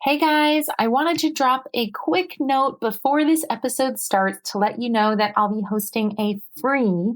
Hey guys, I wanted to drop a quick note before this episode starts to let you know that I'll be hosting a free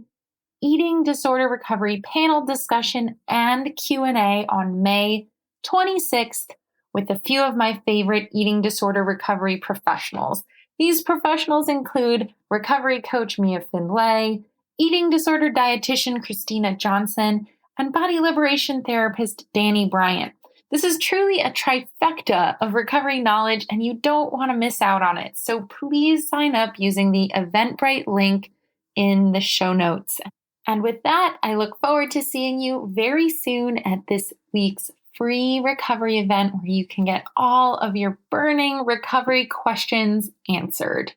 eating disorder recovery panel discussion and Q&A on May 26th with a few of my favorite eating disorder recovery professionals. These professionals include recovery coach Mia Finlay, eating disorder dietitian Christina Johnson, and body liberation therapist Danny Bryant. This is truly a trifecta of recovery knowledge, and you don't want to miss out on it. So please sign up using the Eventbrite link in the show notes. And with that, I look forward to seeing you very soon at this week's free recovery event where you can get all of your burning recovery questions answered.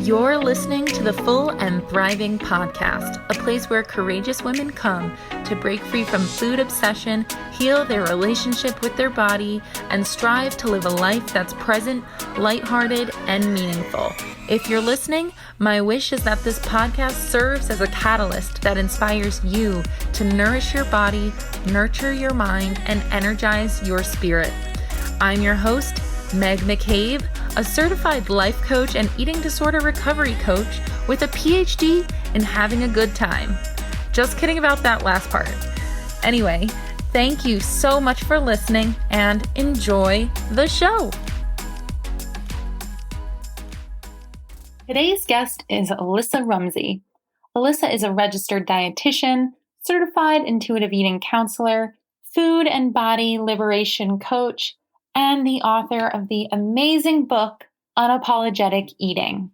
You're listening to the Full and Thriving podcast, a place where courageous women come to break free from food obsession, heal their relationship with their body, and strive to live a life that's present, lighthearted, and meaningful. If you're listening, my wish is that this podcast serves as a catalyst that inspires you to nourish your body, nurture your mind, and energize your spirit. I'm your host, Meg McCabe, a certified life coach and eating disorder recovery coach with a PhD in having a good time. Just kidding about that last part. Anyway, thank you so much for listening and enjoy the show. Today's guest is Alissa Rumsey. Alissa is a registered dietitian, certified intuitive eating counselor, food and body liberation coach, and the author of the amazing book, Unapologetic Eating.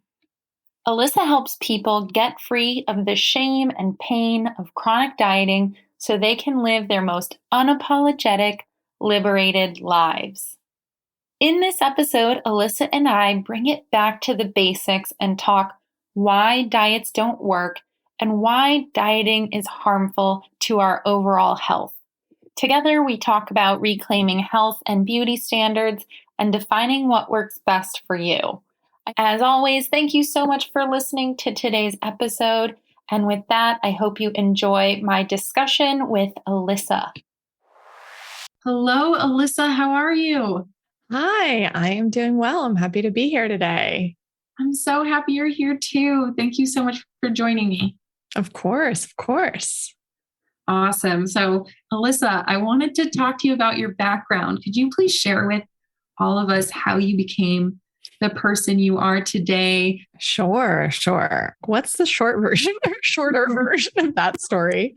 Alissa helps people get free of the shame and pain of chronic dieting so they can live their most unapologetic, liberated lives. In this episode, Alissa and I bring it back to the basics and talk why diets don't work and why dieting is harmful to our overall health. Together, we talk about reclaiming health and beauty standards and defining what works best for you. As always, thank you so much for listening to today's episode. And with that, I hope you enjoy my discussion with Alissa. Hello, Alissa. How are you? Hi, I am doing well. I'm happy to be here today. I'm so happy you're here too. Thank you so much for joining me. Of course, of course. Awesome. So, Alissa, I wanted to talk to you about your background. Could you please share with all of us how you became the person you are today? Sure. What's the shorter version of that story?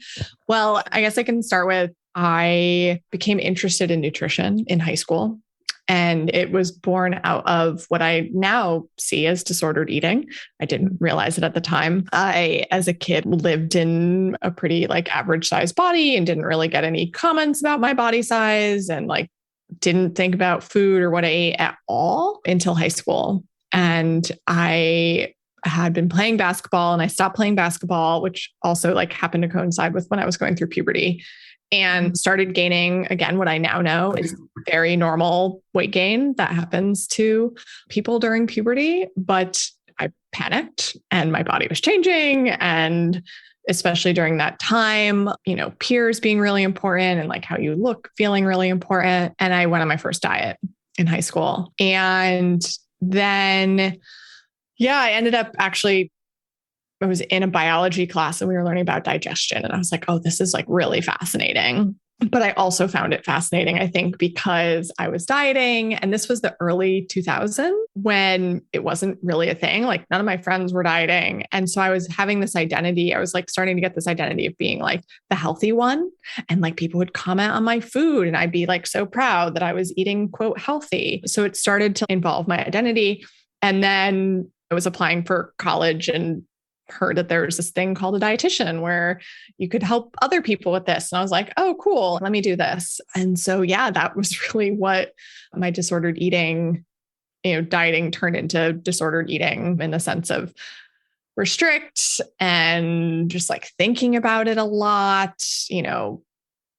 Well, I guess I can start with I became interested in nutrition in high school. And it was born out of what I now see as disordered eating. I didn't realize it at the time. I, as a kid, lived in a pretty average sized body and didn't really get any comments about my body size and didn't think about food or what I ate at all until high school. And I had been playing basketball and I stopped playing basketball, which also happened to coincide with when I was going through puberty. And started gaining, again, what I now know is very normal weight gain that happens to people during puberty. But I panicked and my body was changing. And especially during that time, peers being really important and how you look feeling really important. And I went on my first diet in high school. And then, I ended up I was in a biology class and we were learning about digestion. And I was like, oh, this is really fascinating. But I also found it fascinating, I think, because I was dieting and this was the early 2000s when it wasn't really a thing. None of my friends were dieting. And so I was having this identity. I was starting to get this identity of being the healthy one. And people would comment on my food and I'd be so proud that I was eating, quote, healthy. So it started to involve my identity. And then I was applying for college and heard that there was this thing called a dietitian where you could help other people with this. And I was like, oh, cool. Let me do this. And so, that was really what my disordered eating, dieting turned into disordered eating in the sense of restrict and just thinking about it a lot,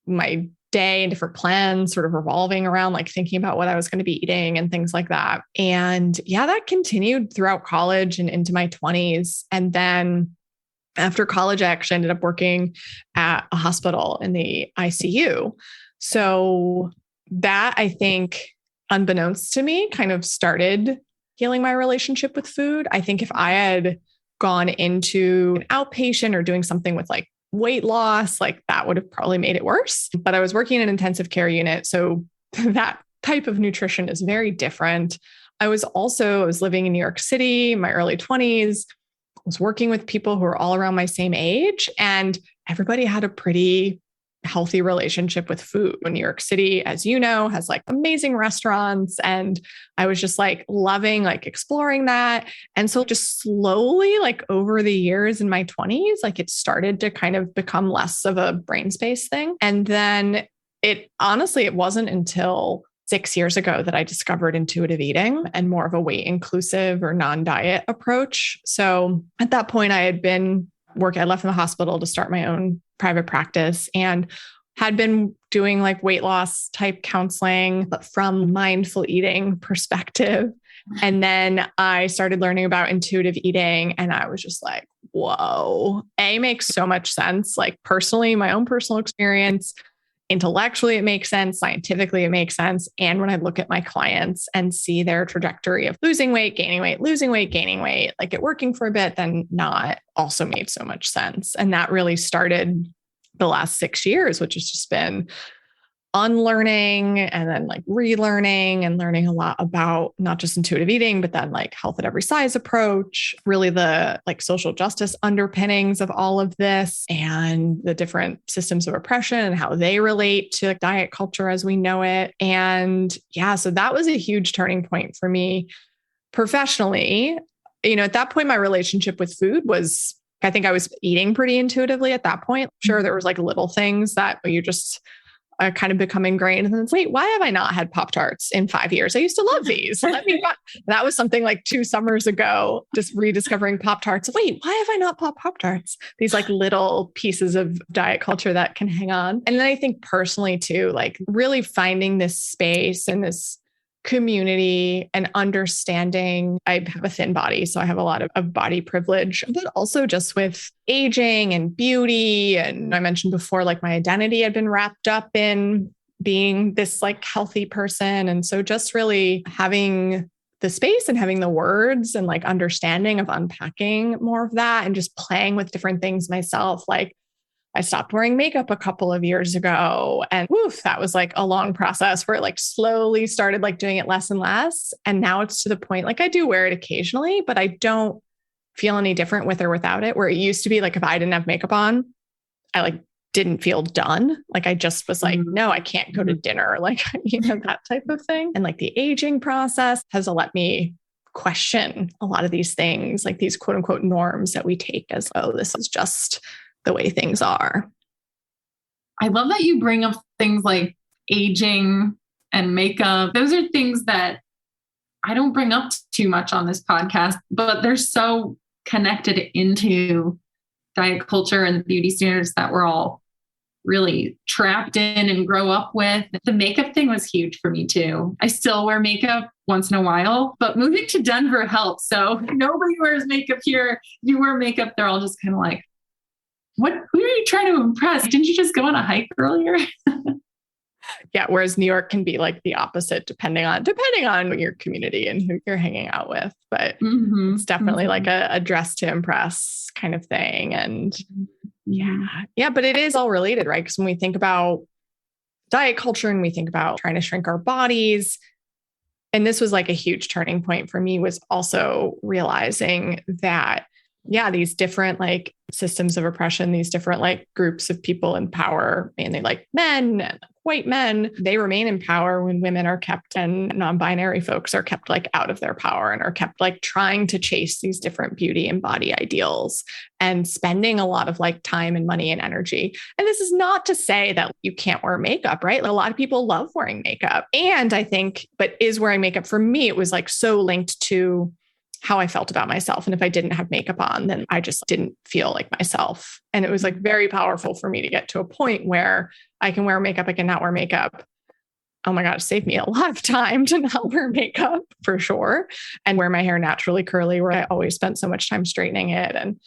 my day and different plans sort of revolving around thinking about what I was going to be eating and things like that. And that continued throughout college and into my 20s. And then after college, I actually ended up working at a hospital in the ICU. So that, I think, unbeknownst to me, kind of started healing my relationship with food. I think if I had gone into an outpatient or doing something with like weight loss, like that would have probably made it worse. But I was working in an intensive care unit. So that type of nutrition is very different. I was living in New York City, in my early 20s, was working with people who were all around my same age, and everybody had a pretty healthy relationship with food. New York City, as you know, has like amazing restaurants. And I was just like loving, like exploring that. And so just slowly, like over the years in my 20s, like it started to kind of become less of a brain space thing. And then it wasn't until 6 years ago that I discovered intuitive eating and more of a weight inclusive or non-diet approach. So at that point I left the hospital to start my own private practice and had been doing like weight loss type counseling, but from mindful eating perspective. And then I started learning about intuitive eating and I was just like, whoa, it makes so much sense. Like personally, my own personal experience, intellectually, it makes sense. Scientifically, it makes sense. And when I look at my clients and see their trajectory of losing weight, gaining weight, losing weight, gaining weight, like it working for a bit, then not, also made so much sense. And that really started the last 6 years, which has just been unlearning and then like relearning and learning a lot about not just intuitive eating, but then like health at every size approach, really the like social justice underpinnings of all of this and the different systems of oppression and how they relate to like diet culture as we know it. And yeah, so that was a huge turning point for me professionally. At that point, my relationship with food was, I think I was eating pretty intuitively at that point. Sure, there was like little things that you just kind of become ingrained. And then it's, wait, why have I not had Pop-Tarts in 5 years? I used to love these. That was something like 2 summers ago, just rediscovering Pop-Tarts. Wait, why have I not popped Pop-Tarts? These like little pieces of diet culture that can hang on. And then I think personally too, like really finding this space and this community and understanding. I have a thin body, so I have a lot of body privilege, but also just with aging and beauty. And I mentioned before, like my identity had been wrapped up in being this like healthy person. And so just really having the space and having the words and like understanding of unpacking more of that and just playing with different things myself. Like I stopped wearing makeup a couple of years ago and that was like a long process where it like slowly started like doing it less and less. And now it's to the point, like I do wear it occasionally, but I don't feel any different with or without it. Where it used to be like, if I didn't have makeup on, I like didn't feel done. Like I just was like, no, I can't go to dinner. Like, that type of thing. And like the aging process has let me question a lot of these things, like these quote unquote norms that we take as, oh, this is just the way things are. I love that you bring up things like aging and makeup. Those are things that I don't bring up too much on this podcast, but they're so connected into diet culture and beauty standards that we're all really trapped in and grow up with. The makeup thing was huge for me too. I still wear makeup once in a while, but moving to Denver helped. So nobody wears makeup here. You wear makeup, they're all just kind of like, who are you trying to impress? Didn't you just go on a hike earlier? Yeah. Whereas New York can be like the opposite, depending on your community and who you're hanging out with. But it's definitely like a dress to impress kind of thing. And yeah, but it is all related, right? Because when we think about diet culture and we think about trying to shrink our bodies, and this was like a huge turning point for me, was also realizing that these different like systems of oppression, these different like groups of people in power, mainly like men and white men, they remain in power when women are kept and non-binary folks are kept like out of their power and are kept like trying to chase these different beauty and body ideals and spending a lot of like time and money and energy. And this is not to say that you can't wear makeup, right? Like, a lot of people love wearing makeup. And I think, but is wearing makeup for me, it was like so linked to how I felt about myself. And if I didn't have makeup on, then I just didn't feel like myself. And it was like very powerful for me to get to a point where I can wear makeup, I can not wear makeup. Oh my God, it saved me a lot of time to not wear makeup for sure. And wear my hair naturally curly, where I always spent so much time straightening it. And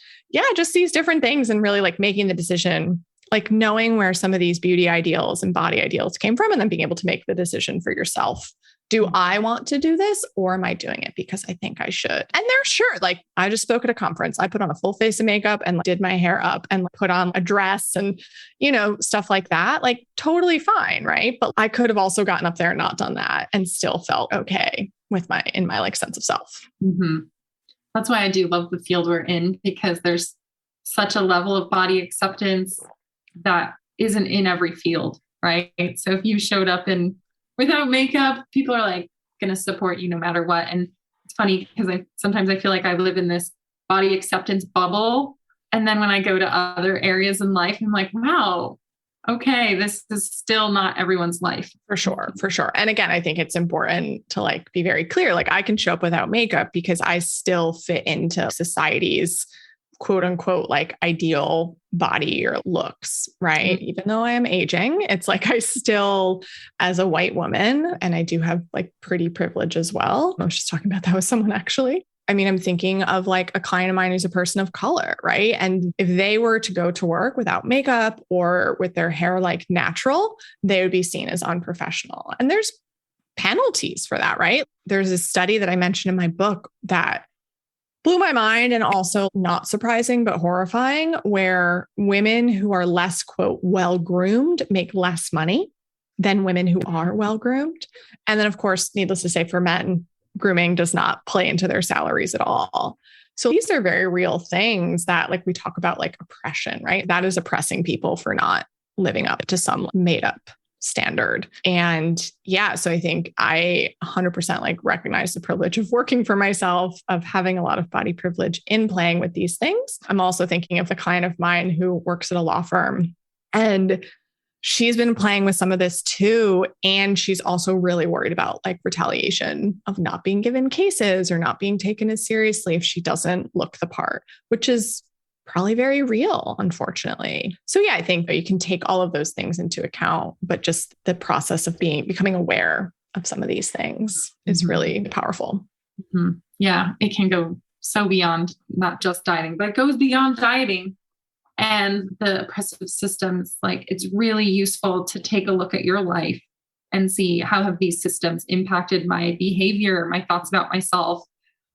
just these different things and really like making the decision like knowing where some of these beauty ideals and body ideals came from, and then being able to make the decision for yourself. Do I want to do this, or am I doing it because I think I should? And they're sure. Like, I just spoke at a conference. I put on a full face of makeup and did my hair up and put on a dress and, stuff like that. Like, totally fine. Right. But I could have also gotten up there and not done that and still felt okay with my like sense of self. Mm-hmm. That's why I do love the field we're in, because there's such a level of body acceptance that isn't in every field. Right. So if you showed up without makeup, people are like going to support you no matter what. And it's funny because sometimes I feel like I live in this body acceptance bubble. And then when I go to other areas in life, I'm like, wow, okay, this is still not everyone's life. For sure. For sure. And again, I think it's important to be very clear. Like, I can show up without makeup because I still fit into society's quote unquote, ideal body or looks, right? Mm-hmm. Even though I am aging, it's like I still, as a white woman, and I do have pretty privilege as well. I was just talking about that with someone actually. I mean, I'm thinking of a client of mine who's a person of color, right? And if they were to go to work without makeup or with their hair natural, they would be seen as unprofessional. And there's penalties for that, right? There's a study that I mentioned in my book that blew my mind, and also not surprising, but horrifying, where women who are less, quote, well-groomed make less money than women who are well-groomed. And then, of course, needless to say, for men, grooming does not play into their salaries at all. So these are very real things that we talk about, oppression, right? That is oppressing people for not living up to some made up standard. And yeah, so I think I 100% recognize the privilege of working for myself, of having a lot of body privilege in playing with these things. I'm also thinking of a client of mine who works at a law firm, and she's been playing with some of this too. And she's also really worried about retaliation of not being given cases or not being taken as seriously if she doesn't look the part, which is probably very real, unfortunately. So yeah, I think you can take all of those things into account, but just the process of becoming aware of some of these things is really powerful. Mm-hmm. Yeah, it can go so beyond not just dieting, but it goes beyond dieting and the oppressive systems. It's really useful to take a look at your life and see how have these systems impacted my behavior, my thoughts about myself,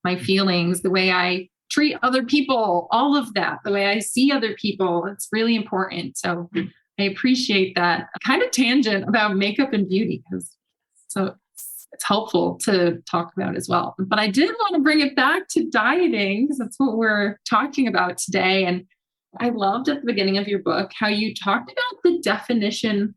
my feelings, the way I treat other people, all of that, the way I see other people. It's really important. So I appreciate that kind of tangent about makeup and beauty, because it's helpful to talk about as well. But I did want to bring it back to dieting, because that's what we're talking about today. And I loved at the beginning of your book how you talked about the definition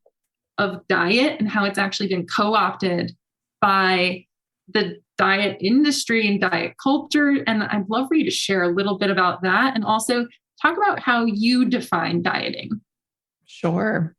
of diet and how it's actually been co-opted by the diet industry and diet culture. And I'd love for you to share a little bit about that, and also talk about how you define dieting. Sure.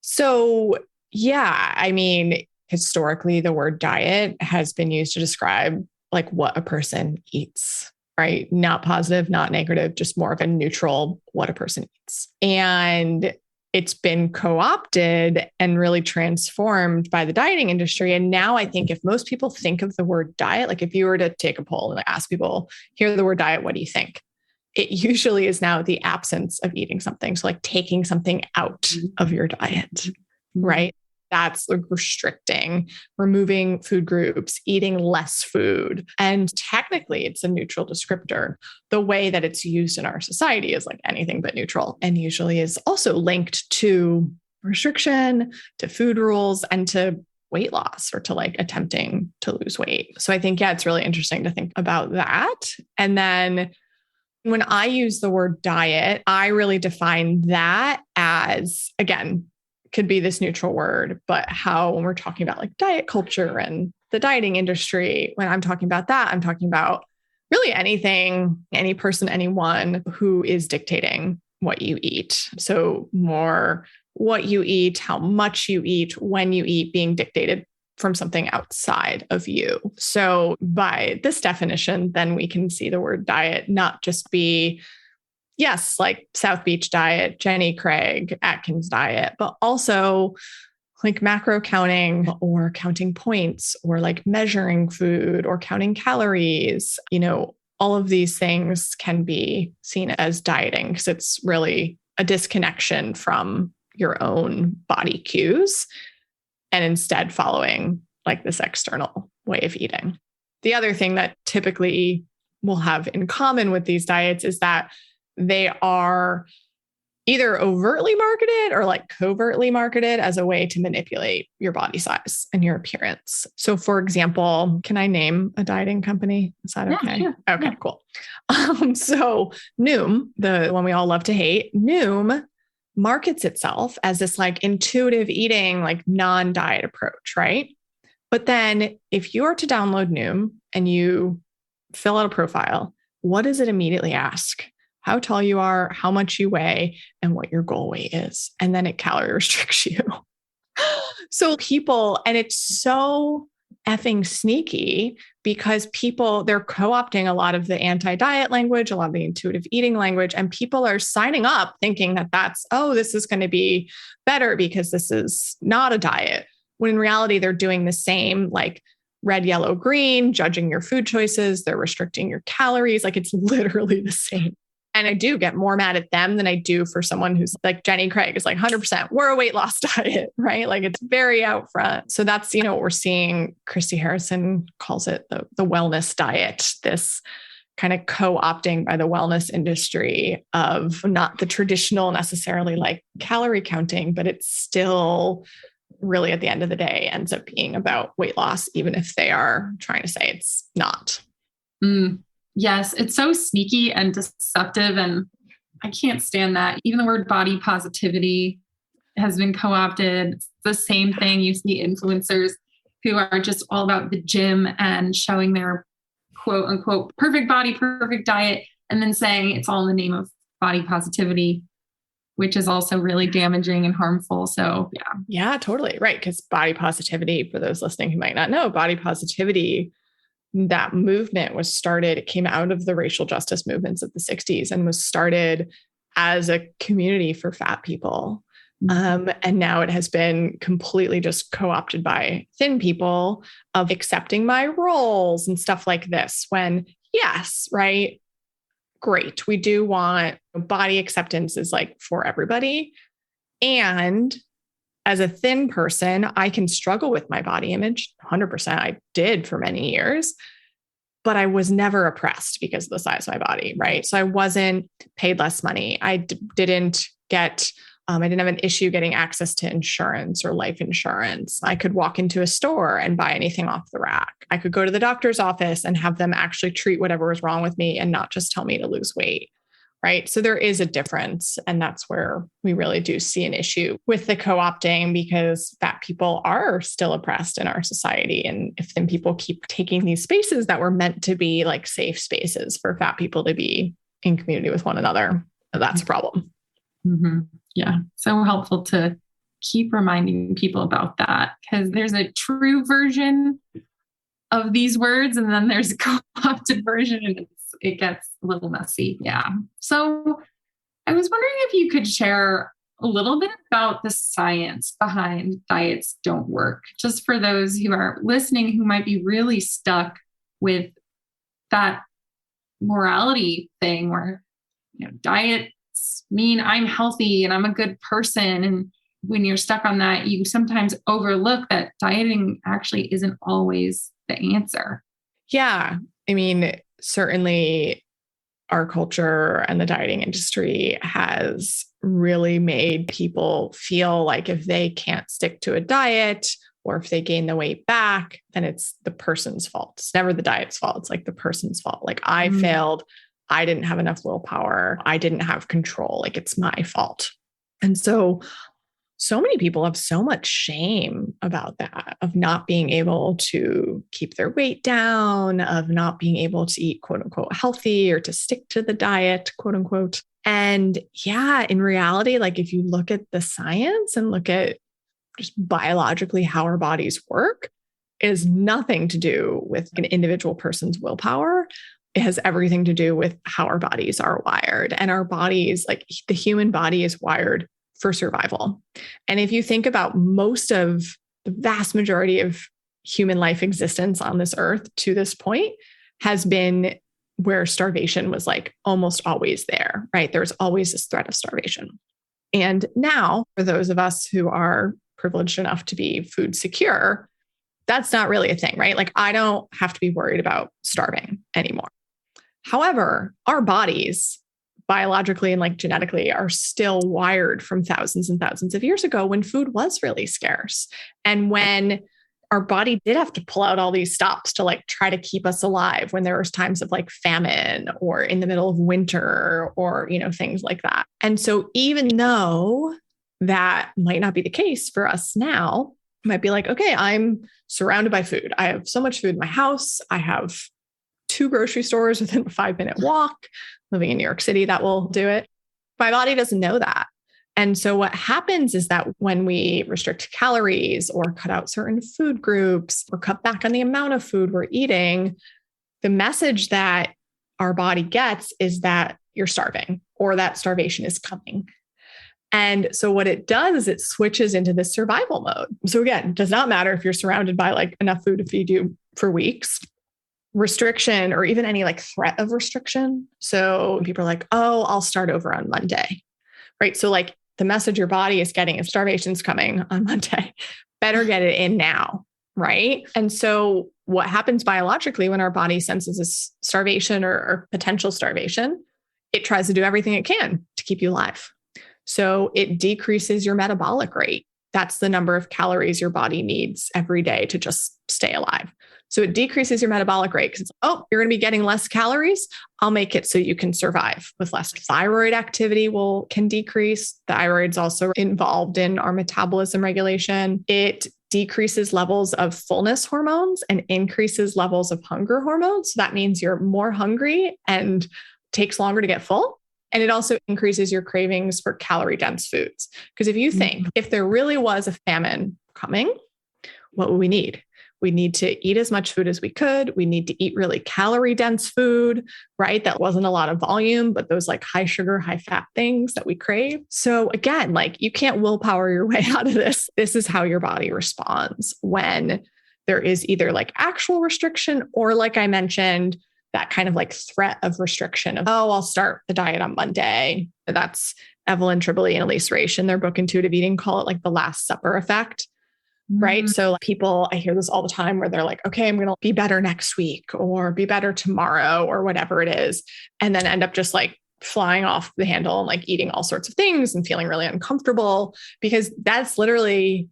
So yeah, I mean, historically, the word diet has been used to describe what a person eats, right? Not positive, not negative, just more of a neutral what a person eats. And it's been co-opted and really transformed by the dieting industry. And now I think if most people think of the word diet, if you were to take a poll and ask people, hear the word diet, what do you think? It usually is now the absence of eating something. So taking something out of your diet, right? That's restricting, removing food groups, eating less food. And technically it's a neutral descriptor. The way that it's used in our society is anything but neutral, and usually is also linked to restriction, to food rules, and to weight loss, or to attempting to lose weight. So I think, yeah, it's really interesting to think about that. And then when I use the word diet, I really define that as, again, could be this neutral word, but how, when we're talking about diet culture and the dieting industry, when I'm talking about that, I'm talking about really anything, any person, anyone who is dictating what you eat. So more what you eat, how much you eat, when you eat, being dictated from something outside of you. So by this definition, then we can see the word diet not just be, yes, South Beach diet, Jenny Craig, Atkins diet, but also macro counting, or counting points, or measuring food, or counting calories. All of these things can be seen as dieting, because it's really a disconnection from your own body cues and instead following like this external way of eating. The other thing that typically we'll have in common with these diets is that they are either overtly marketed or like covertly marketed as a way to manipulate your body size and your appearance. So for example, can I name a dieting company? Is that okay? Sure. Okay, Yeah. cool. So Noom, the one we all love to hate, Noom markets itself as this like intuitive eating, like non-diet approach, right? But then if you are to download Noom and you fill out a profile, what does it immediately ask? How tall you are, how much you weigh, and what your goal weight is. And then it calorie restricts you. So people, and it's so effing sneaky because people, they're co-opting a lot of the anti-diet language, a lot of the intuitive eating language, and people are signing up thinking that this is going to be better because this is not a diet. When in reality, they're doing the same, like red, yellow, green, judging your food choices. They're restricting your calories. Like it's literally the same. And I do get more mad at them than I do for someone who's like Jenny Craig is like 100%, we're a weight loss diet, right? Like it's very out front. So that's, what we're seeing. Christy Harrison calls it the wellness diet, this kind of co-opting by the wellness industry of not the traditional necessarily like calorie counting, but it's still really at the end of the day ends up being about weight loss, even if they are trying to say it's not. Yes, it's so sneaky and deceptive, and I can't stand that. Even the word body positivity has been co-opted. It's the same thing. You see influencers who are just all about the gym and showing their quote unquote perfect body, perfect diet, and then saying it's all in the name of body positivity, which is also really damaging and harmful. So yeah. Yeah, totally. Right. Because body positivity, for those listening who might not know, body positivity, that movement was started, it came out of the racial justice movements of the 60s and was started as a community for fat people. And now it has been completely just co-opted by thin people of accepting my roles and stuff like this. When yes, right, great. We do want body acceptance is like for everybody. And as a thin person, I can struggle with my body image. 100%. I did for many years, but I was never oppressed because of the size of my body, right? So I wasn't paid less money. I didn't have an issue getting access to insurance or life insurance. I could walk into a store and buy anything off the rack. I could go to the doctor's office and have them actually treat whatever was wrong with me and not just tell me to lose weight. Right. So there is a difference. And that's where we really do see an issue with the co-opting because fat people are still oppressed in our society. And if then people keep taking these spaces that were meant to be like safe spaces for fat people to be in community with one another, that's a problem. Mm-hmm. Yeah. So helpful to keep reminding people about that because there's a true version of these words and then there's a co-opted version and it gets a little messy. Yeah. So I was wondering if you could share a little bit about the science behind diets don't work, just for those who are listening who might be really stuck with that morality thing where, diets mean I'm healthy and I'm a good person. And when you're stuck on that, you sometimes overlook that dieting actually isn't always the answer. Yeah. I mean, certainly our culture and the dieting industry has really made people feel like if they can't stick to a diet or if they gain the weight back, then it's the person's fault. It's never the diet's fault. It's like the person's fault. Like I failed. I didn't have enough willpower. I didn't have control. Like it's my fault. And so many people have so much shame about that, of not being able to keep their weight down, of not being able to eat quote unquote healthy or to stick to the diet, quote unquote. And yeah, in reality, like if you look at the science and look at just biologically how our bodies work, it has nothing to do with an individual person's willpower. It has everything to do with how our bodies are wired. And our bodies, like the human body is wired for survival. And if you think about most of the vast majority of human life existence on this earth to this point has been where starvation was like almost always there, right? There's always this threat of starvation. And now, for those of us who are privileged enough to be food secure, that's not really a thing, right? Like I don't have to be worried about starving anymore. However, our bodies biologically and like genetically are still wired from thousands and thousands of years ago when food was really scarce. And when our body did have to pull out all these stops to like try to keep us alive when there was times of like famine or in the middle of winter or, things like that. And so even though that might not be the case for us now, it might be like, okay, I'm surrounded by food. I have so much food in my house. I have 2 grocery stores within a 5-minute walk. Living in New York City, that will do it. My body doesn't know that. And so what happens is that when we restrict calories or cut out certain food groups or cut back on the amount of food we're eating, the message that our body gets is that you're starving or that starvation is coming. And so what it does is it switches into this survival mode. So again, it does not matter if you're surrounded by like enough food to feed you for weeks. Restriction or even any like threat of restriction. So people are like, oh, I'll start over on Monday, right? So like the message your body is getting is starvation's coming on Monday. Better get it in now, right? And so what happens biologically when our body senses this starvation or potential starvation, it tries to do everything it can to keep you alive. So it decreases your metabolic rate. That's the number of calories your body needs every day to just stay alive. So it decreases your metabolic rate because, you're going to be getting less calories. I'll make it so you can survive with less. Thyroid activity can decrease. Thyroid's also involved in our metabolism regulation. It decreases levels of fullness hormones and increases levels of hunger hormones. So that means you're more hungry and takes longer to get full. And it also increases your cravings for calorie dense foods. Because if you think if there really was a famine coming, what would we need? We need to eat as much food as we could. We need to eat really calorie dense food, right? That wasn't a lot of volume, but those like high sugar, high fat things that we crave. So again, like you can't willpower your way out of this. This is how your body responds when there is either like actual restriction or like I mentioned, that kind of like threat of restriction of, I'll start the diet on Monday. That's Evelyn Tribole and Alissa Raish in their book, Intuitive Eating, call it like the Last Supper effect. Right. So people, I hear this all the time where they're like, okay, I'm going to be better next week or be better tomorrow or whatever it is. And then end up just like flying off the handle and like eating all sorts of things and feeling really uncomfortable because that's literally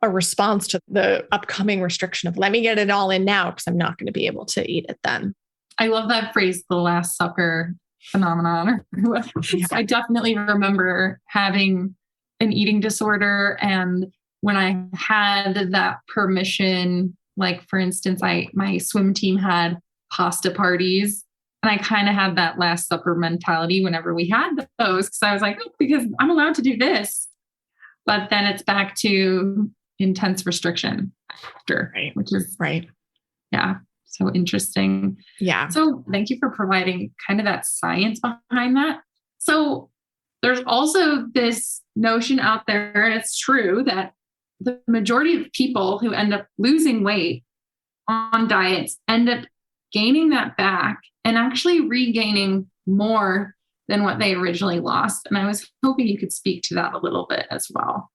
a response to the upcoming restriction of let me get it all in now because I'm not going to be able to eat it then. I love that phrase, the Last Supper phenomenon. I definitely remember having an eating disorder and when I had that permission, like for instance, my swim team had pasta parties and I kind of had that Last Supper mentality whenever we had those because I was like, because I'm allowed to do this. But then it's back to intense restriction after, which is right. Yeah. So interesting. Yeah. So thank you for providing kind of that science behind that. So there's also this notion out there, and it's true that the majority of people who end up losing weight on diets end up gaining that back and actually regaining more than what they originally lost. And I was hoping you could speak to that a little bit as well.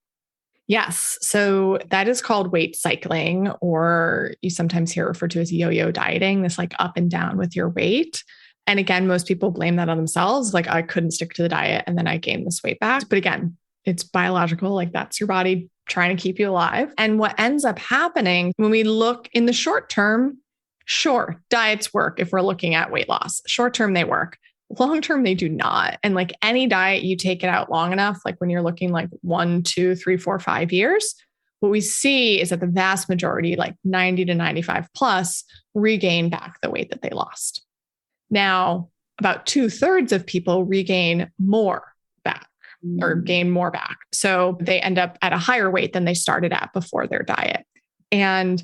Yes. So that is called weight cycling, or you sometimes hear referred to as yo-yo dieting, this like up and down with your weight. And again, most people blame that on themselves. Like I couldn't stick to the diet and then I gained this weight back. But again, it's biological. Like that's your body trying to keep you alive. And what ends up happening when we look in the short term, sure, diets work if we're looking at weight loss. Short term, they work. Long term, they do not. And like any diet, you take it out long enough, like when you're looking like 1, 2, 3, 4, 5 years, what we see is that the vast majority, like 90 to 95 plus, regain back the weight that they lost. Now, about 2/3 of people regain more back or gain more back. So they end up at a higher weight than they started at before their diet. And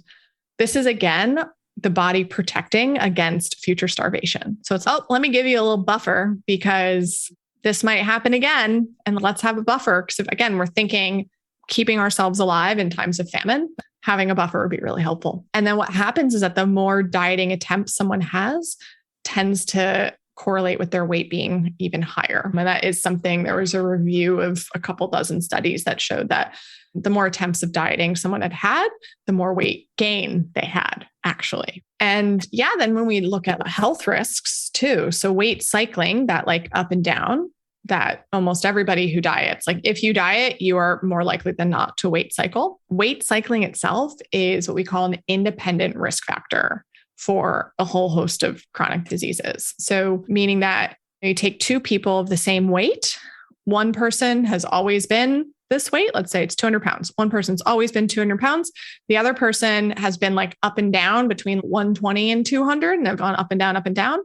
this is, again, the body protecting against future starvation. So it's, let me give you a little buffer because this might happen again. And let's have a buffer. Because if, again, we're thinking keeping ourselves alive in times of famine, having a buffer would be really helpful. And then what happens is that the more dieting attempts someone has tends to correlate with their weight being even higher. And that is something, there was a review of a couple dozen studies that showed that the more attempts of dieting someone had, the more weight gain they had actually. And yeah, then when we look at health risks too, so weight cycling, that like up and down, that almost everybody who diets, like if you diet, you are more likely than not to weight cycle. Weight cycling itself is what we call an independent risk factor for a whole host of chronic diseases. So meaning that you take two people of the same weight, one person has always been this weight, let's say it's 200 pounds. One person's always been 200 pounds. The other person has been like up and down between 120 and 200 and they've gone up and down, up and down.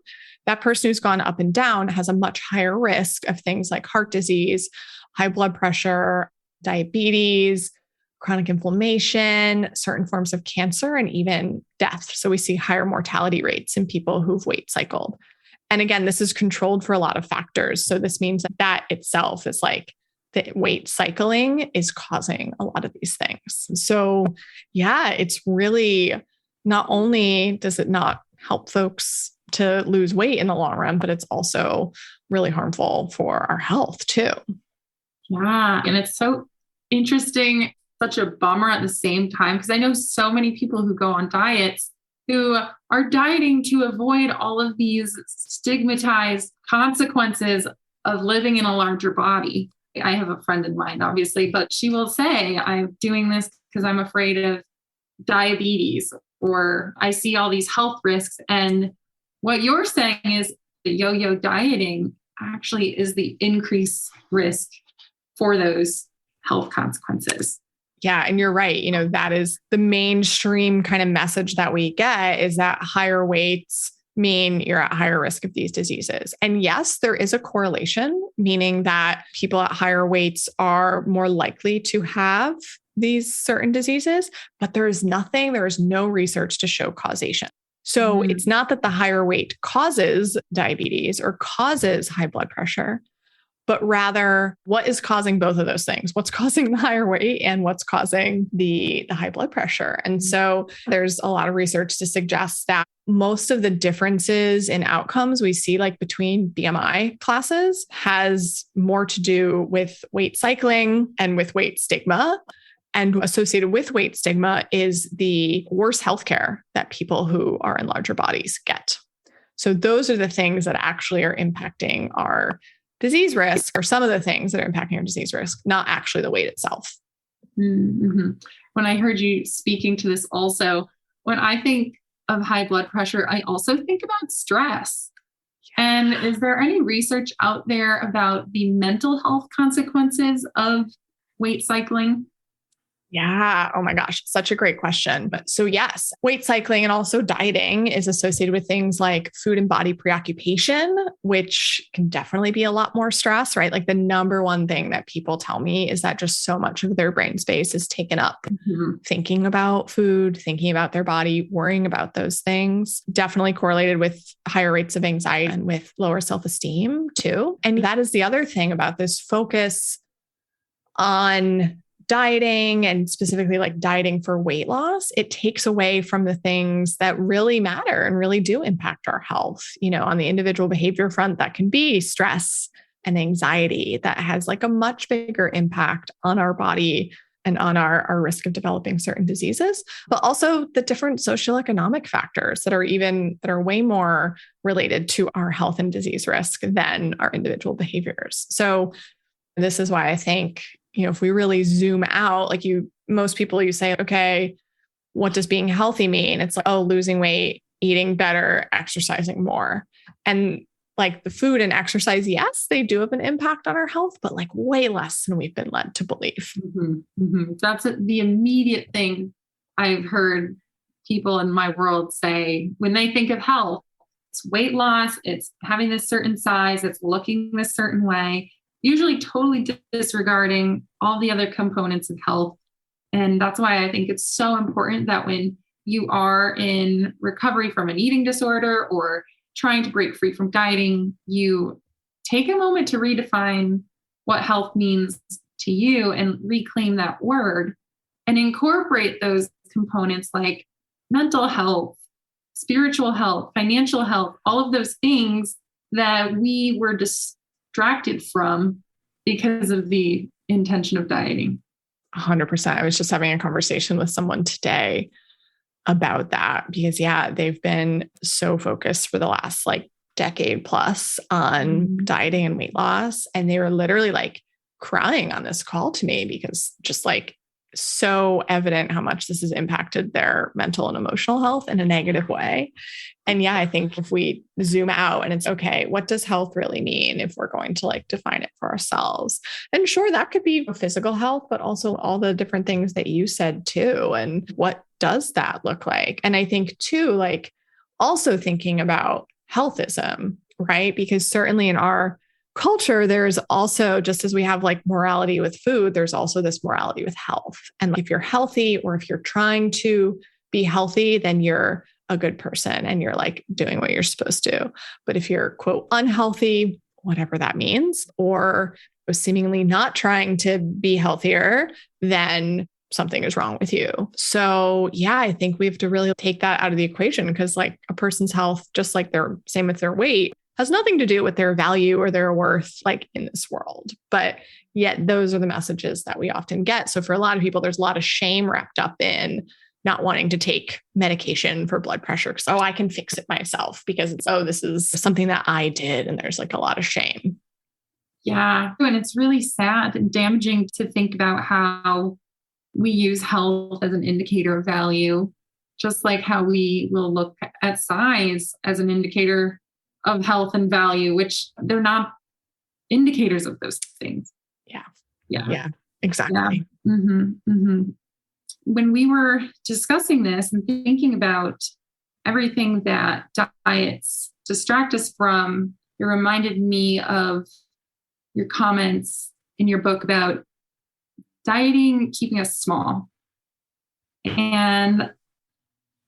That person who's gone up and down has a much higher risk of things like heart disease, high blood pressure, diabetes, chronic inflammation, certain forms of cancer, and even death. So we see higher mortality rates in people who've weight cycled. And again, this is controlled for a lot of factors. So this means that that itself is like the weight cycling is causing a lot of these things. So yeah, it's really, not only does it not help folks to lose weight in the long run, but it's also really harmful for our health too. Yeah. And it's so interesting, such a bummer at the same time, because I know so many people who go on diets who are dieting to avoid all of these stigmatized consequences of living in a larger body. I have a friend in mind, obviously, but she will say, I'm doing this because I'm afraid of diabetes, or I see all these health risks. And what you're saying is the yo-yo dieting actually is the increased risk for those health consequences. Yeah. And you're right. That is the mainstream kind of message that we get, is that higher weights mean you're at higher risk of these diseases. And yes, there is a correlation, meaning that people at higher weights are more likely to have these certain diseases, but there is no research to show causation. So it's not that the higher weight causes diabetes or causes high blood pressure, but rather what is causing both of those things? What's causing the higher weight and what's causing the high blood pressure? And so there's a lot of research to suggest that most of the differences in outcomes we see like between BMI classes has more to do with weight cycling and with weight stigma. And associated with weight stigma is the worse healthcare that people who are in larger bodies get. So those are the things that actually are impacting our disease risk, or some of the things that are impacting our disease risk, not actually the weight itself. Mm-hmm. When I heard you speaking to this also, when I think of high blood pressure, I also think about stress. And is there any research out there about the mental health consequences of weight cycling? Yeah. Oh my gosh. Such a great question. But so yes, weight cycling and also dieting is associated with things like food and body preoccupation, which can definitely be a lot more stress, right? Like the number one thing that people tell me is that just so much of their brain space is taken up thinking about food, thinking about their body, worrying about those things. Definitely correlated with higher rates of anxiety and with lower self-esteem too. And that is the other thing about this focus on dieting, and specifically like dieting for weight loss. It takes away from the things that really matter and really do impact our health. On the individual behavior front, that can be stress and anxiety that has like a much bigger impact on our body and on our risk of developing certain diseases, but also the different socioeconomic factors that are way more related to our health and disease risk than our individual behaviors. So this is why I think, if we really zoom out, like most people, you say, okay, what does being healthy mean? It's like, oh, losing weight, eating better, exercising more. And like the food and exercise, yes, they do have an impact on our health, but like way less than we've been led to believe. That's the immediate thing I've heard people in my world say when they think of health. It's weight loss, it's having this certain size, it's looking this certain way, usually totally disregarding all the other components of health. And that's why I think it's so important that when you are in recovery from an eating disorder or trying to break free from dieting, you take a moment to redefine what health means to you and reclaim that word and incorporate those components like mental health, spiritual health, financial health, all of those things that we were distracted from because of the intention of dieting. 100%. I was just having a conversation with someone today about that because they've been so focused for the last like decade plus on dieting and weight loss. And they were literally like crying on this call to me because just like so evident how much this has impacted their mental and emotional health in a negative way. And I think if we zoom out and it's okay, what does health really mean if we're going to like define it for ourselves? And sure, that could be physical health, but also all the different things that you said too. And what does that look like? And I think too, like also thinking about healthism, right? Because certainly in our culture, there's also, just as we have like morality with food, there's also this morality with health. And if you're healthy or if you're trying to be healthy, then you're a good person and you're like doing what you're supposed to. But if you're quote unhealthy, whatever that means, or seemingly not trying to be healthier, then something is wrong with you. So I think we have to really take that out of the equation because like a person's health, just like their same with their weight, has nothing to do with their value or their worth, like in this world. But yet those are the messages that we often get. So for a lot of people, there's a lot of shame wrapped up in not wanting to take medication for blood pressure. So I can fix it myself because it's, this is something that I did. And there's like a lot of shame. Yeah. And it's really sad and damaging to think about how we use health as an indicator of value, just like how we will look at size as an indicator of health and value, which they're not indicators of those things. Yeah, exactly. Yeah. When we were discussing this and thinking about everything that diets distract us from, it reminded me of your comments in your book about dieting keeping us small. And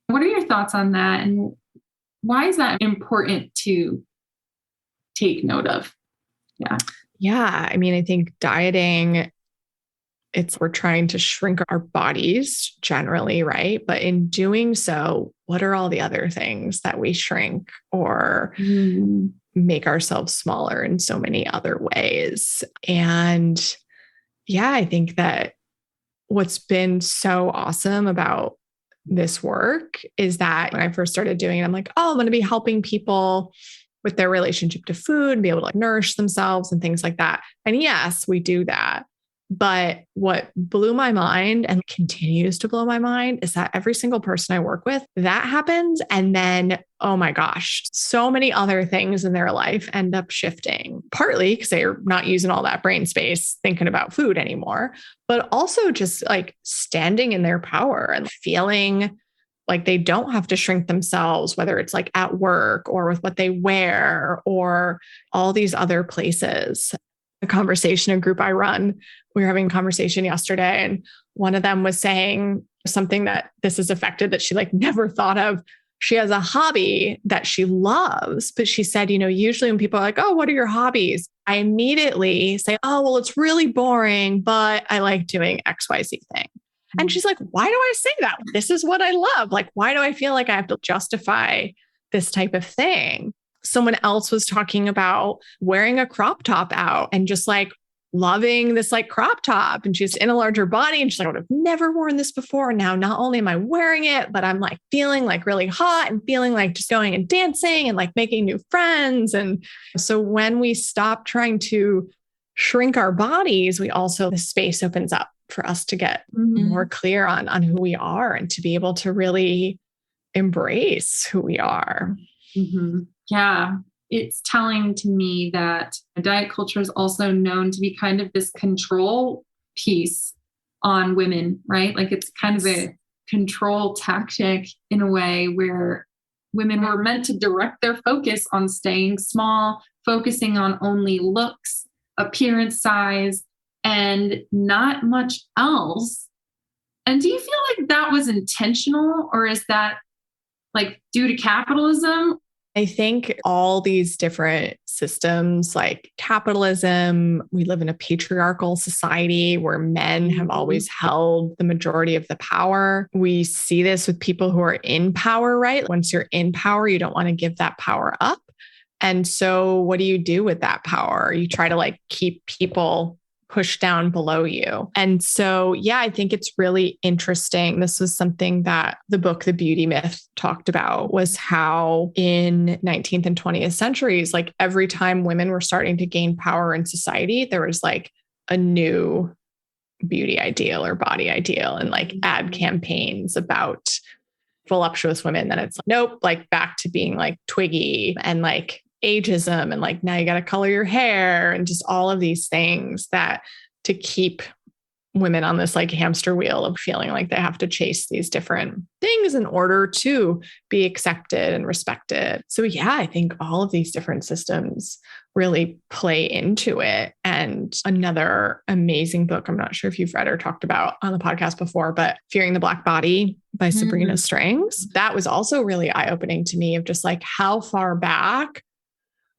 what are your thoughts on that? And why is that important to take note of? Yeah. I mean, I think dieting, we're trying to shrink our bodies generally, right? But in doing so, what are all the other things that we shrink or make ourselves smaller in so many other ways? And I think that what's been so awesome about this work is that when I first started doing it, I'm like, I'm going to be helping people with their relationship to food, be able to like nourish themselves and things like that. And yes, we do that. But what blew my mind and continues to blow my mind is that every single person I work with, that happens. And then, oh my gosh, so many other things in their life end up shifting, partly because they're not using all that brain space thinking about food anymore, but also just like standing in their power and feeling like they don't have to shrink themselves, whether it's like at work or with what they wear or all these other places. A conversation, a group I run, we were having a conversation yesterday and one of them was saying something that this has affected that she like never thought of. She has a hobby that she loves, but she said, usually when people are like, what are your hobbies? I immediately say, well, it's really boring, but I like doing XYZ thing. And she's like, why do I say that? This is what I love. Like, why do I feel like I have to justify this type of thing? Someone else was talking about wearing a crop top out and just like loving this like crop top. And she's in a larger body and she's like, I would have never worn this before. Now, not only am I wearing it, but I'm like feeling like really hot and feeling like just going and dancing and like making new friends. And so when we stop trying to shrink our bodies, the space opens up for us to get more clear on who we are and to be able to really embrace who we are. Yeah. It's telling to me that diet culture is also known to be kind of this control piece on women, right? Like it's kind of a control tactic in a way where women were meant to direct their focus on staying small, focusing on only looks, appearance, size, and not much else. And do you feel like that was intentional or is that like due to capitalism? I think all these different systems like capitalism, we live in a patriarchal society where men have always held the majority of the power. We see this with people who are in power, right? Once you're in power, you don't want to give that power up. And so what do you do with that power? You try to like keep people pushed down below you. And so, yeah, I think it's really interesting. This was something that the book, The Beauty Myth, talked about, was how in 19th and 20th centuries, like every time women were starting to gain power in society, there was like a new beauty ideal or body ideal and like ad campaigns about voluptuous women. Then it's like, nope, like back to being like twiggy and like ageism. And like, now you got to color your hair and just all of these things that to keep women on this like hamster wheel of feeling like they have to chase these different things in order to be accepted and respected. So yeah, I think all of these different systems really play into it. And another amazing book, I'm not sure if you've read or talked about on the podcast before, but Fearing the Black Body by Sabrina Strings. That was also really eye-opening to me of just like how far back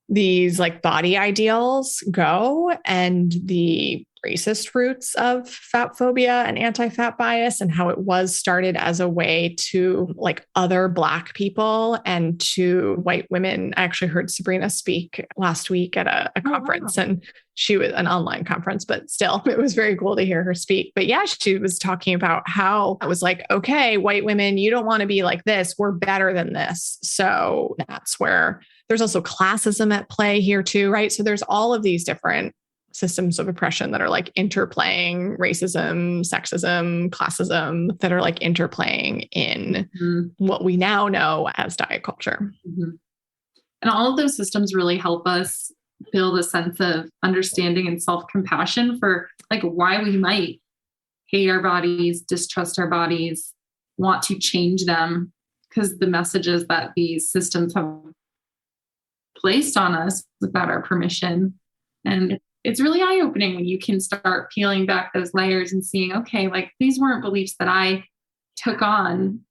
these like body ideals go and the racist roots of fat phobia and anti-fat bias, and how it was started as a way to like other Black people and to white women. I actually heard Sabrina speak last week at a conference, and she was an online conference, but still it was very cool to hear her speak. But yeah, she was talking about how it was like, okay, white women, you don't want to be like this. We're better than this. So that's where there's also classism at play here too, right? So there's all of these different systems of oppression that are like interplaying, racism, sexism, classism, that are like interplaying in what we now know as diet culture. And all of those systems really help us build a sense of understanding and self-compassion for like why we might hate our bodies, distrust our bodies, want to change them, because the messages that these systems have placed on us without our permission. And it's really eye-opening when you can start peeling back those layers and seeing, okay, like these weren't beliefs that I took on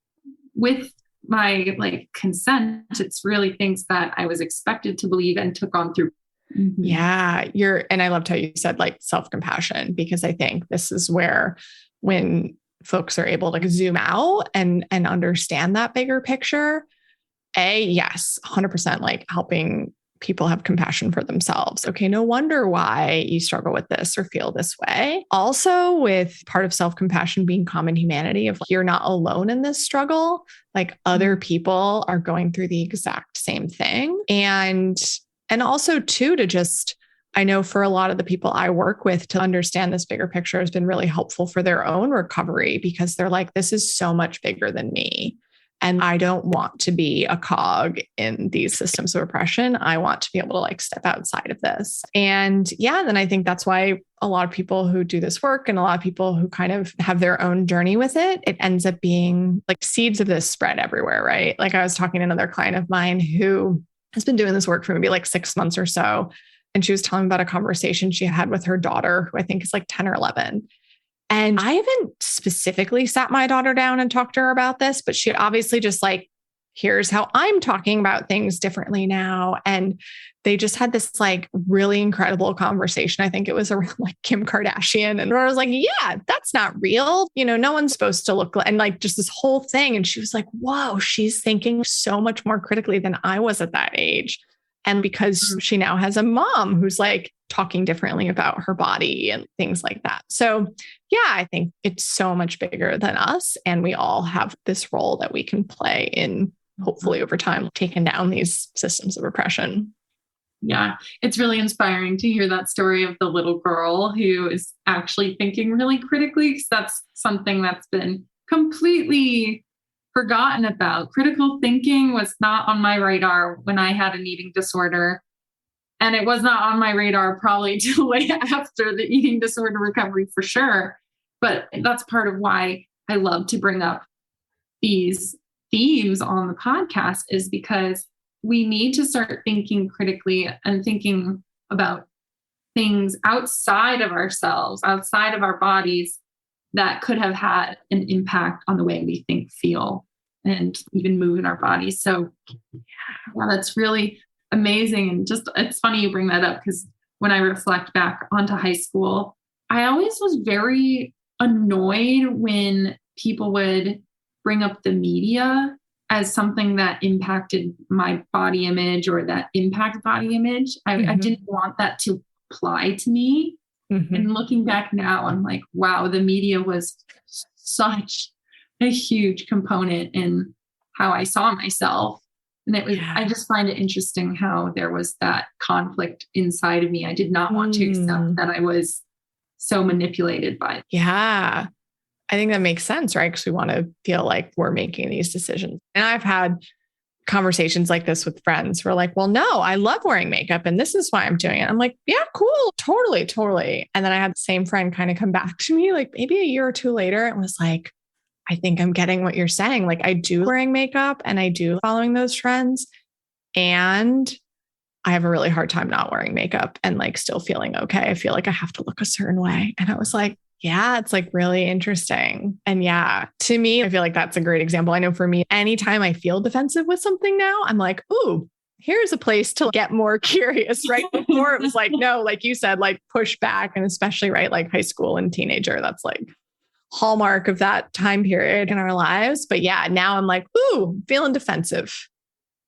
with my like consent. It's really things that I was expected to believe and took on through. Yeah. And I loved how you said like self-compassion, because I think this is where when folks are able to zoom out and understand that bigger picture, yes, 100% like helping people have compassion for themselves. Okay, no wonder why you struggle with this or feel this way. Also, with part of self-compassion being common humanity, of you're not alone in this struggle. Like other people are going through the exact same thing. And also too, to just, I know for a lot of the people I work with, to understand this bigger picture has been really helpful for their own recovery, because they're like, this is so much bigger than me. And I don't want to be a cog in these systems of oppression. I want to be able to like step outside of this. And yeah, then I think that's why a lot of people who do this work and a lot of people who kind of have their own journey with it, it ends up being like seeds of this spread everywhere, right? Like I was talking to another client of mine who has been doing this work for maybe like 6 months or so. And she was telling me about a conversation she had with her daughter, who I think is like 10 or 11. And I haven't specifically sat my daughter down and talked to her about this, but she obviously just like, here's how I'm talking about things differently now. And they just had this like really incredible conversation. I think it was around like Kim Kardashian. And I was like, yeah, that's not real. You know, no one's supposed to look like, and like just this whole thing. And she was like, whoa, she's thinking so much more critically than I was at that age. And because she now has a mom who's like talking differently about her body and things like that. So yeah, I think it's so much bigger than us. And we all have this role that we can play in, hopefully over time, taking down these systems of oppression. Yeah, it's really inspiring to hear that story of the little girl who is actually thinking really critically, because that's something that's been completely forgotten about. Critical thinking was not on my radar when I had an eating disorder. And it was not on my radar probably till way after the eating disorder recovery for sure. But that's part of why I love to bring up these themes on the podcast, is because we need to start thinking critically and thinking about things outside of ourselves, outside of our bodies, that could have had an impact on the way we think, feel, and even move in our bodies. So yeah, that's really amazing. And just, it's funny you bring that up, because when I reflect back onto high school, I always was very annoyed when people would bring up the media as something that impacted my body image or that impact body image. I didn't want that to apply to me. And looking back now, I'm like, wow, the media was such a huge component in how I saw myself. And it was, I just find it interesting how there was that conflict inside of me. I did not want to accept that I was so manipulated by it. Yeah. I think that makes sense, right? Because we want to feel like we're making these decisions. And I've had conversations like this with friends who are like, well, no, I love wearing makeup and this is why I'm doing it. I'm like, yeah, cool. Totally, totally. And then I had the same friend kind of come back to me like maybe a year or two later and was like, I think I'm getting what you're saying. Like I do wearing makeup and I do following those trends. And I have a really hard time not wearing makeup and like still feeling okay. I feel like I have to look a certain way. And I was like, yeah, it's like really interesting. And yeah, to me, I feel like that's a great example. I know for me, anytime I feel defensive with something now, I'm like, ooh, here's a place to get more curious, right? Before it was like, no, like you said, like push back. And especially, right, like high school and teenager, that's like hallmark of that time period in our lives. But yeah, now I'm like, ooh, feeling defensive.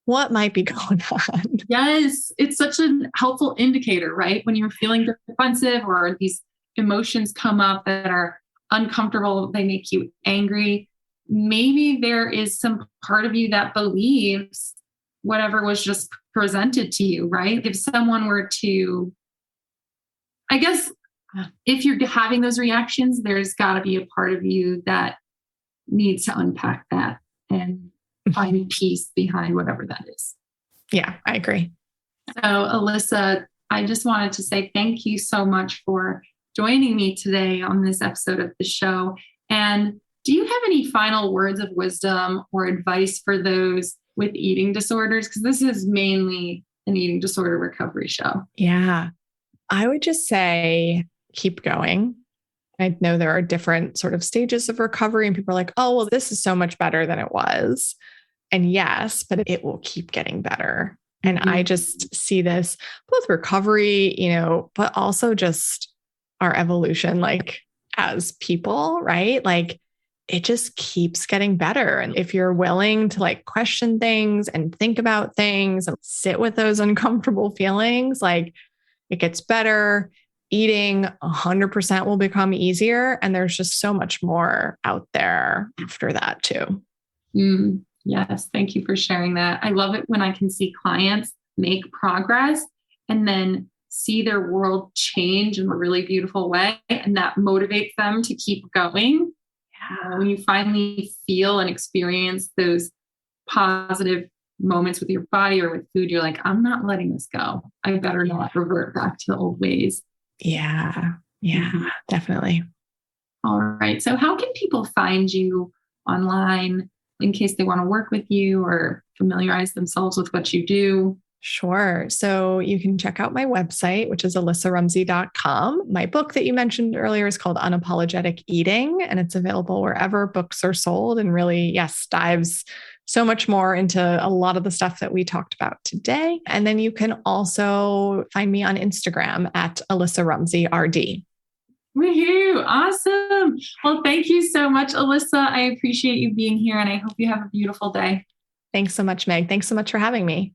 What might be going on? Yes, it's such a helpful indicator, right? When you're feeling defensive or these emotions come up that are uncomfortable, they make you angry. Maybe there is some part of you that believes whatever was just presented to you, right? If someone were to, I guess, if you're having those reactions, there's got to be a part of you that needs to unpack that and find peace behind whatever that is. Yeah, I agree. So, Alissa, I just wanted to say thank you so much for joining me today on this episode of the show. And do you have any final words of wisdom or advice for those with eating disorders? Because this is mainly an eating disorder recovery show. Yeah, I would just say, keep going. I know there are different sort of stages of recovery and people are like, oh, well, this is so much better than it was. And yes, but it will keep getting better. And I just see this both recovery, but also just our evolution, like as people, right? Like it just keeps getting better. And if you're willing to like question things and think about things and sit with those uncomfortable feelings, like it gets better. Eating 100% will become easier. And there's just so much more out there after that too. Yes. Thank you for sharing that. I love it when I can see clients make progress and then see their world change in a really beautiful way. And that motivates them to keep going. When you finally feel and experience those positive moments with your body or with food, you're like, I'm not letting this go. I better not revert back to the old ways. Yeah, definitely. All right. So how can people find you online in case they want to work with you or familiarize themselves with what you do? Sure. So you can check out my website, which is alissarumsey.com. My book that you mentioned earlier is called Unapologetic Eating, and it's available wherever books are sold and really, yes, dives so much more into a lot of the stuff that we talked about today. And then you can also find me on Instagram at AlissaRumseyRD. Woohoo! Awesome. Well, thank you so much, Alissa. I appreciate you being here and I hope you have a beautiful day. Thanks so much, Meg. Thanks so much for having me.